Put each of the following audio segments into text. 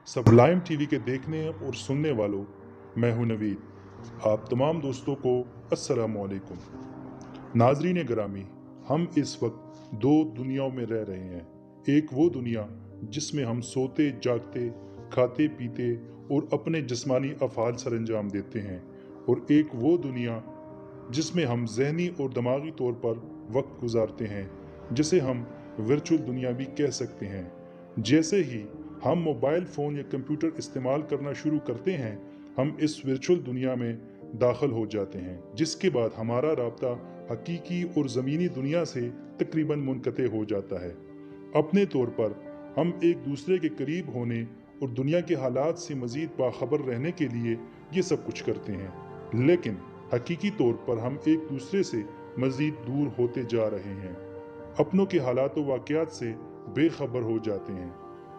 Sublime TV के देखने और सुनने वालों, मैं हूं नवीद। आप तमाम दोस्तों को अस्सलाम वालेकुम। नाजरीन गिरामी, हम इस वक्त दो दुनियाओं में रह रहे हैं। एक वो दुनिया जिसमें हम सोते जागते, खाते पीते और अपने जिस्मानी अफ़ाल सर अंजाम देते हैं, और एक वो दुनिया जिसमें हम जहनी और दिमागी तौर पर वक्त गुजारते हैं, जिसे हम वर्चुअल दुनिया भी कह सकते हैं। जैसे ही हम मोबाइल फ़ोन या कंप्यूटर इस्तेमाल करना शुरू करते हैं, हम इस वर्चुअल दुनिया में दाखिल हो जाते हैं, जिसके बाद हमारा राब्ता हकीकी और ज़मीनी दुनिया से तकरीबन मुनक़ते हो जाता है। अपने तौर पर हम एक दूसरे के करीब होने और दुनिया के हालात से मज़ीद बाखबर रहने के लिए ये सब कुछ करते हैं, लेकिन हकीकी तौर पर हम एक दूसरे से मज़ीद दूर होते जा रहे हैं। अपनों के हालात व वाक़यात से बेखबर हो जाते हैं।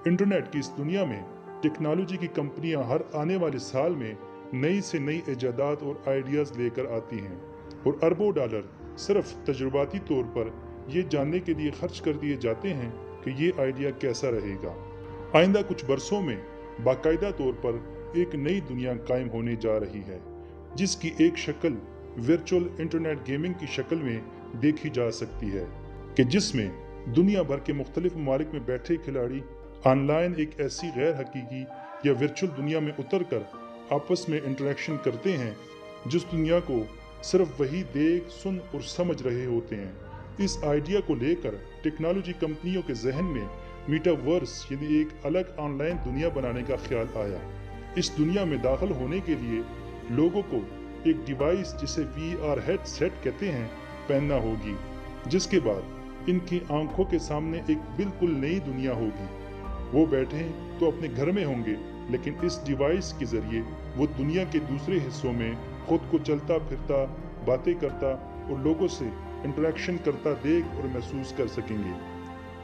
इंटरनेट की इस दुनिया में टेक्नोलॉजी की कंपनियां हर आने वाले साल में नई से नई इजादात और आइडियाज़ लेकर आती हैं, और अरबों डॉलर सिर्फ तजुर्बाती तौर पर ये जानने के लिए खर्च कर दिए जाते हैं कि ये आइडिया कैसा रहेगा। आइंदा कुछ बरसों में बाकायदा तौर पर एक नई दुनिया कायम होने जा रही है, जिसकी एक शक्ल वर्चुअल इंटरनेट गेमिंग की शक्ल में देखी जा सकती है, कि जिसमें दुनिया भर के मुख्तलिफ ममालिक में बैठे खिलाड़ी ऑनलाइन एक ऐसी गैर हकीकी या वर्चुअल दुनिया में उतरकर आपस में इंटरेक्शन करते हैं जिस दुनिया को सिर्फ वही देख, सुन और समझ रहे होते हैं। इस आइडिया को लेकर टेक्नोलॉजी कंपनियों के जहन में मेटावर्स यानी एक अलग ऑनलाइन दुनिया बनाने का ख्याल आया। इस दुनिया में दाखिल होने के लिए लोगों को एक डिवाइस जिसे VR हेडसेट कहते हैं पहनना होगी, जिसके बाद इनकी आंखों के सामने एक बिल्कुल नई दुनिया होगी। वो बैठे तो अपने घर में होंगे, लेकिन इस डिवाइस के जरिए वो दुनिया के दूसरे हिस्सों में खुद को चलता फिरता, बातें करता और लोगों से इंटरेक्शन करता देख और महसूस कर सकेंगे।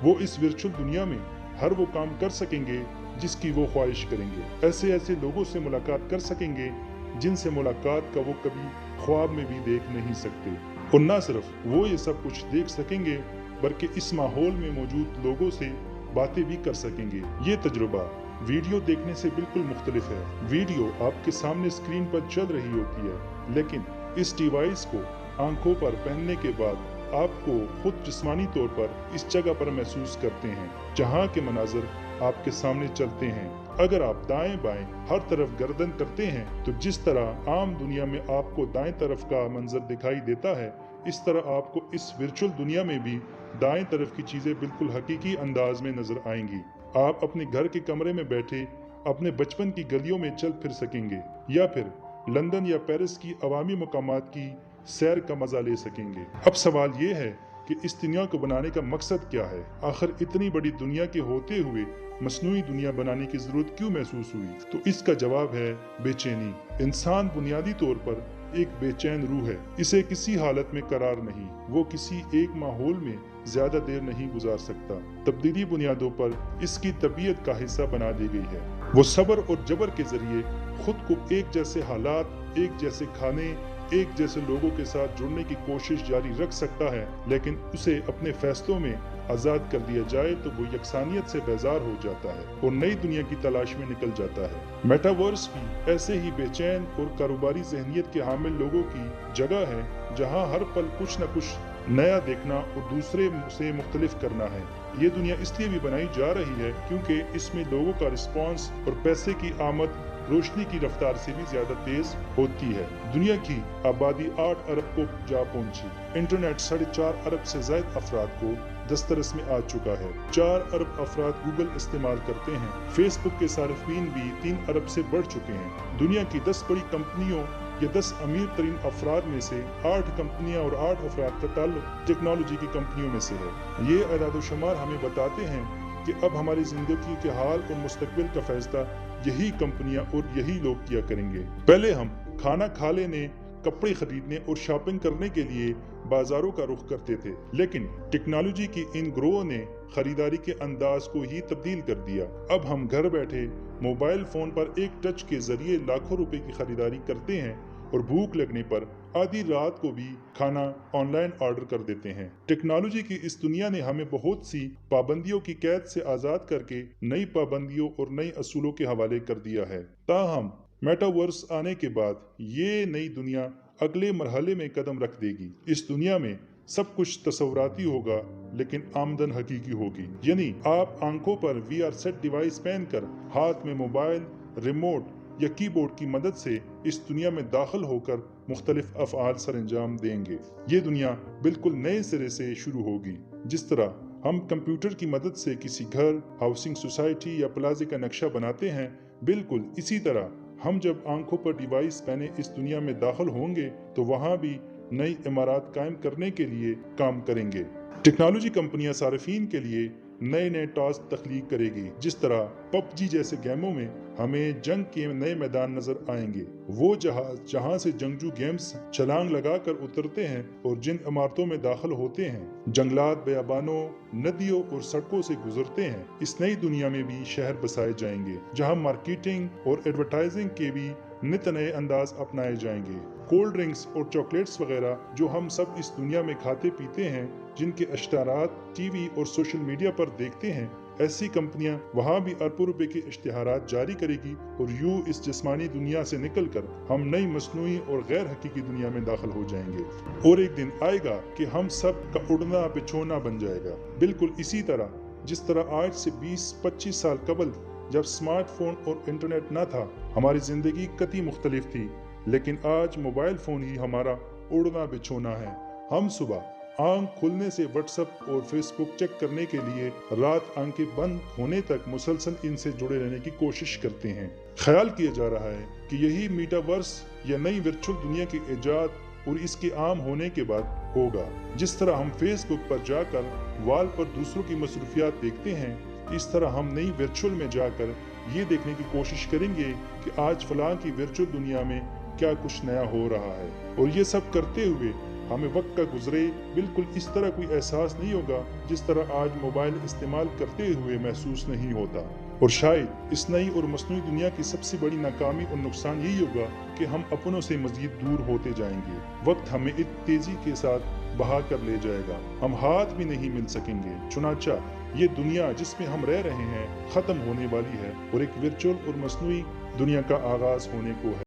वो इस वर्चुअल दुनिया में हर वो काम कर सकेंगे जिसकी वो ख्वाहिश करेंगे। ऐसे ऐसे लोगों से मुलाकात कर सकेंगे जिनसे मुलाकात का वो कभी ख्वाब में भी देख नहीं सकते। और न सिर्फ वो ये सब कुछ देख सकेंगे, बल्कि इस माहौल में मौजूद लोगों से बातें भी कर सकेंगे। ये तजुर्बा वीडियो देखने से बिल्कुल मुख्तलिफ है। वीडियो आपके सामने स्क्रीन पर चल रही होती है, लेकिन इस डिवाइस को आंखों पर पहनने के बाद आपको खुद जिस्मानी तौर पर इस जगह पर महसूस करते हैं जहां के मनाजर आपके सामने चलते हैं। अगर आप दाएं बाएं हर तरफ गर्दन करते हैं, तो जिस तरह आम दुनिया में आपको दाएं तरफ का मंजर दिखाई देता है, इस तरह आपको इस वर्चुअल दुनिया में भी दाएं तरफ की चीजें बिल्कुल हकीकी अंदाज में नजर आएंगी। आप अपने घर के कमरे में बैठे अपने बचपन की गलियों में चल फिर सकेंगे, या फिर लंदन या पेरिस की अवामी मकामात की सैर का मजा ले सकेंगे। अब सवाल ये है कि इस दुनिया को बनाने का मकसद क्या है? आखिर इतनी बड़ी दुनिया के होते हुए मसनूई दुनिया बनाने की जरूरत क्यों महसूस हुई? तो इसका जवाब है बेचैनी। इंसान बुनियादी तौर पर एक बेचैन रूह है। इसे किसी हालत में करार नहीं, वो किसी एक माहौल में ज्यादा देर नहीं गुजार सकता। तब्दीली बुनियादों पर इसकी तबीयत का हिस्सा बना दी गई है। वो सब्र और जबर के जरिए खुद को एक जैसे हालात, एक जैसे खाने, एक जैसे लोगों के साथ जुड़ने की कोशिश जारी रख सकता है, लेकिन उसे अपने फैसलों में आजाद कर दिया जाए तो वो यकसानियत से बेजार हो जाता है और नई दुनिया की तलाश में निकल जाता है। मेटावर्स भी ऐसे ही बेचैन और कारोबारी जहनियत के हामिल लोगों की जगह है, जहां हर पल कुछ न कुछ नया देखना और दूसरे से मुख्तलिफ करना है। ये दुनिया इसलिए भी बनाई जा रही है क्योंकि इसमें लोगों का रिस्पॉन्स और पैसे की आमद रोशनी की रफ्तार से भी ज्यादा तेज होती है। दुनिया की आबादी 8 अरब को जा पहुंची। इंटरनेट 4.5 अरब से ज्यादा अफराद को दस्तरस में आ चुका है। 4 अरब अफराद गूगल इस्तेमाल करते हैं। फेसबुक के सार्फिन भी 3 अरब से बढ़ चुके हैं। दुनिया की 10 बड़ी कंपनियों या 10 अमीर तरीन अफराद में से 8 कंपनियां और 8 अफराद का ताल्लुक टेक्नोलॉजी की कंपनियों में से है। ये अदाद-ओ-शुमार हमें बताते हैं कि अब हमारी जिंदगी के हाल और मुस्तकबिल का फैसला यही कंपनियां और यही लोग किया करेंगे। पहले हम खाना खा लेने, कपड़े खरीदने और शॉपिंग करने के लिए बाजारों का रुख करते थे, लेकिन टेक्नोलॉजी की इन ग्रोह ने खरीदारी के अंदाज को ही तब्दील कर दिया। अब हम घर बैठे मोबाइल फोन पर एक टच के जरिए लाखों रुपए की खरीदारी करते हैं और भूख लगने पर आधी रात को भी खाना ऑनलाइन ऑर्डर कर देते हैं। टेक्नोलॉजी की इस दुनिया ने हमें बहुत सी पाबंदियों की कैद से आज़ाद करके नई पाबंदियों और नई असूलों के हवाले कर दिया है। ताहम मेटावर्स आने के बाद ये नई दुनिया अगले मरहले में कदम रख देगी। इस दुनिया में सब कुछ तस्वुराती होगा लेकिन आमदन हकीकी होगी। यानी आप आंखों पर VR सेट डिवाइस पहनकर हाथ में मोबाइल, रिमोट या कीबोर्ड की मदद से इस दुनिया में दाखिल होकर मुख्तलिफ अफ़आल सर अंजाम देंगे। ये दुनिया बिल्कुल नए सिरे से शुरू होगी। जिस तरह हम कंप्यूटर की मदद से किसी घर, हाउसिंग सोसाइटी या प्लाजे का नक्शा बनाते हैं, बिल्कुल इसी तरह हम जब आंखों पर डिवाइस पहने इस दुनिया में दाखिल होंगे तो वहाँ भी नई इमारत कायम करने के लिए काम करेंगे। टेक्नोलॉजी कंपनियां सार्फिन के लिए नए नए टास्क तख्लीक करेगी। जिस तरह PUBG जैसे गेमों में हमें जंग के नए मैदान नजर आएंगे, वो जहाज जहां से जंगजू गेम्स छलांग लगाकर उतरते हैं और जिन इमारतों में दाखिल होते हैं, जंगलात, बयाबानों, नदियों और सड़कों से गुजरते हैं। इस नई दुनिया में भी शहर बसाए जाएंगे जहां मार्केटिंग और एडवर्टाइजिंग के भी नित नए अंदाज अपनाए जाएंगे। कोल्ड ड्रिंक्स और चॉकलेट्स वगैरह जो हम सब इस दुनिया में खाते पीते हैं, जिनके इश्तिहारात टीवी और सोशल मीडिया पर देखते हैं, ऐसी कंपनियां वहां भी अरबों रुपए के इश्तिहारात जारी करेगी और यूं इस जिस्मानी दुनिया से निकलकर हम नई मसनूई और गैर हकीकी दुनिया में दाखिल हो जाएंगे। और एक दिन आएगा कि हम सब का उड़ना बिछोना बन जाएगा, बिल्कुल इसी तरह जिस तरह आज से 20-25 साल कबल जब स्मार्टफोन और इंटरनेट न था, हमारी जिंदगी कतई मुख्तलिफ थी। लेकिन आज मोबाइल फोन ही हमारा उड़ना बिछोना है। हम सुबह आंख खुलने से व्हाट्सएप और फेसबुक चेक करने के लिए रात आंखें बंद होने तक मुसलसल इनसे जुड़े रहने की कोशिश करते हैं। ख्याल किया जा रहा है कि यही मेटावर्स या नई वर्चुअल दुनिया की इजाद और इसके आम होने के बाद होगा। जिस तरह हम फेसबुक पर जाकर वॉल पर दूसरों की मसरूफियात देखते हैं, इस तरह हम नई वर्चुअल में जाकर ये देखने की कोशिश करेंगे कि आज फलां की वर्चुअल दुनिया में क्या कुछ नया हो रहा है। और ये सब करते हुए हमें वक्त का गुजरे बिल्कुल इस तरह कोई एहसास नहीं होगा जिस तरह आज मोबाइल इस्तेमाल करते हुए महसूस नहीं होता। और शायद इस नई और मसनूई दुनिया की सबसे बड़ी नाकामी और नुकसान यही होगा कि हम अपनों से मजीद दूर होते जाएंगे। वक्त हमें इतनी तेजी के साथ बहा कर ले जाएगा, हम हाथ भी नहीं मिल सकेंगे। चुनाचा ये दुनिया जिसमें हम रह रहे हैं खत्म होने वाली है और एक वर्चुअल और मसनूई दुनिया का आगाज होने को है।